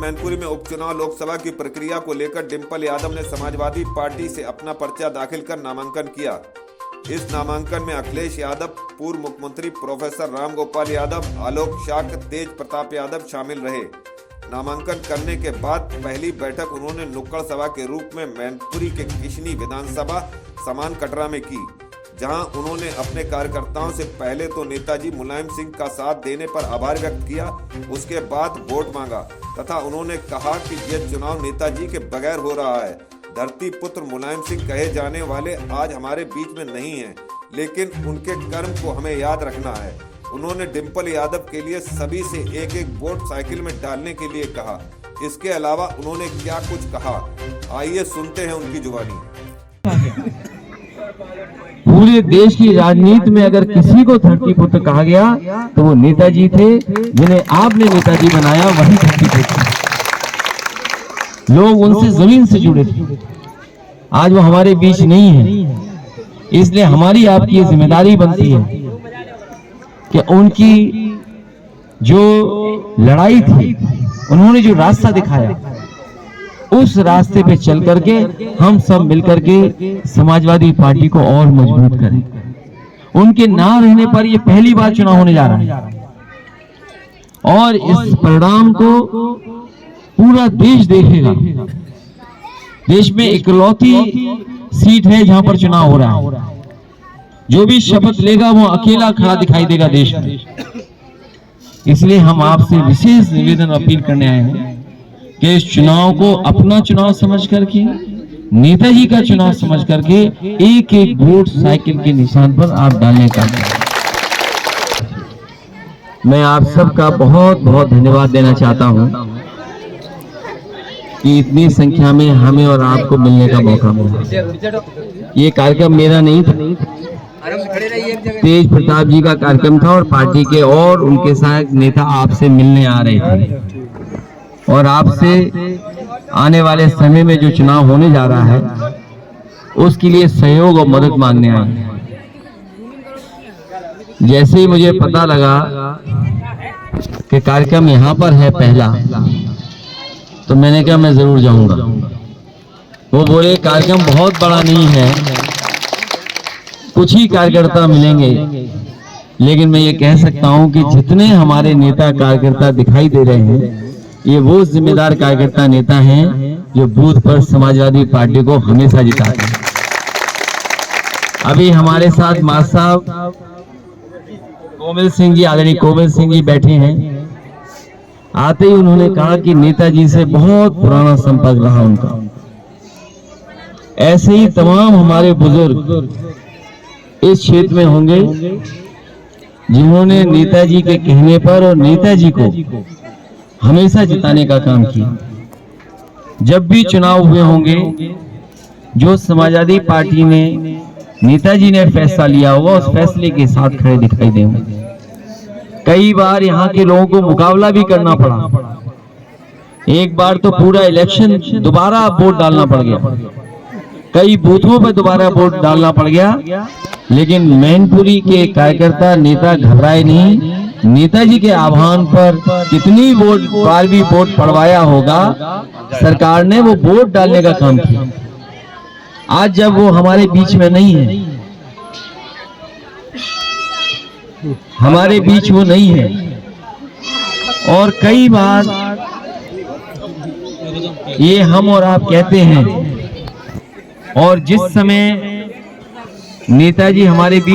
मैनपुरी में उपचुनाव लोकसभा की प्रक्रिया को लेकर डिंपल यादव ने समाजवादी पार्टी से अपना पर्चा दाखिल कर नामांकन किया। इस नामांकन में अखिलेश यादव, पूर्व मुख्यमंत्री प्रोफेसर राम गोपाल यादव, आलोक शाक्य, तेज प्रताप यादव शामिल रहे। नामांकन करने के बाद पहली बैठक उन्होंने नुक्कड़ सभा के रूप में मैनपुरी के किशनी विधानसभा समान कटरा में की, जहां उन्होंने अपने कार्यकर्ताओं से पहले तो नेताजी मुलायम सिंह का साथ देने पर आभार व्यक्त किया, उसके बाद वोट मांगा तथा उन्होंने कहा कि यह चुनाव नेताजी के बगैर हो रहा है। धरती पुत्र मुलायम सिंह कहे जाने वाले आज हमारे बीच में नहीं हैं, लेकिन उनके कर्म को हमें याद रखना है। उन्होंने डिंपल यादव के लिए सभी से एक एक वोट साइकिल में डालने के लिए कहा। इसके अलावा उन्होंने क्या कुछ कहा, आइए सुनते हैं उनकी जुबानी। पूरे देश की राजनीति में अगर किसी को धरती पुत्र कहा गया तो वो नेताजी थे, जिन्हें आपने नेताजी बनाया, वही धरती पुत्र। लोग उनसे जमीन से जुड़े थे, आज वो हमारे बीच नहीं है। इसलिए हमारी आपकी ये जिम्मेदारी बनती है कि उनकी जो लड़ाई थी, उन्होंने जो रास्ता दिखाया, उस रास्ते पे चल करके हम सब मिलकर के समाजवादी पार्टी को और मजबूत करें। उनके ना रहने पर ये पहली बार चुनाव होने जा रहा है और इस परिणाम को पूरा देश देखेगा। देश में इकलौती सीट है जहां पर चुनाव हो रहा है। जो भी शपथ लेगा वो अकेला खड़ा दिखाई देगा देश में। इसलिए हम आपसे विशेष निवेदन अपील करने आए हैं कि इस चुनाव को अपना चुनाव समझ करके, नेताजी का चुनाव समझ करके एक एक वोट साइकिल के निशान पर आप डालने का। मैं आप सबका बहुत बहुत धन्यवाद देना चाहता हूं कि इतनी संख्या में हमें और आपको मिलने का मौका मिला। ये कार्यक्रम मेरा नहीं था, तेज प्रताप जी का कार्यक्रम था और पार्टी के और उनके साथ नेता आपसे मिलने आ रहे थे और आपसे आने वाले समय में जो चुनाव होने जा रहा है उसके लिए सहयोग और मदद मांगने आए। जैसे ही मुझे पता लगा कि कार्यक्रम यहाँ पर है पहला, तो मैंने कहा मैं जरूर जाऊंगा। वो बोले कार्यक्रम बहुत बड़ा नहीं है, कुछ ही कार्यकर्ता मिलेंगे, लेकिन मैं ये कह सकता हूं कि जितने हमारे नेता कार्यकर्ता दिखाई दे रहे हैं, ये वो जिम्मेदार कार्यकर्ता नेता हैं जो बूथ पर समाजवादी पार्टी को हमेशा जिताते हैं। अभी हमारे साथ मास साहब कोमल सिंह जी, आदरणीय कोमल सिंह जी बैठे हैं। आते ही उन्होंने कहा कि नेताजी से बहुत पुराना संपर्क रहा उनका। ऐसे ही तमाम हमारे बुजुर्ग इस क्षेत्र में होंगे जिन्होंने नेताजी के कहने पर और नेताजी को हमेशा जिताने का काम किया। जब भी चुनाव हुए होंगे, जो समाजवादी पार्टी ने, नेताजी ने फैसला लिया होगा, उस फैसले के साथ खड़े दिखाई देंगे। कई बार यहाँ के लोगों को मुकाबला भी करना पड़ा। एक बार तो पूरा इलेक्शन दोबारा वोट डालना पड़ गया, कई बूथों पर दोबारा वोट डालना पड़ गया, लेकिन मैनपुरी के कार्यकर्ता नेता घबराए नहीं। नेताजी के आह्वान पर कितनी बार भी वोट पड़वाया होगा, सरकार ने वो वोट डालने का काम किया। आज जब वो हमारे बीच में नहीं है, हमारे बीच वो नहीं है, और कई बार ये हम और आप कहते हैं, और जिस समय नेताजी हमारे बीच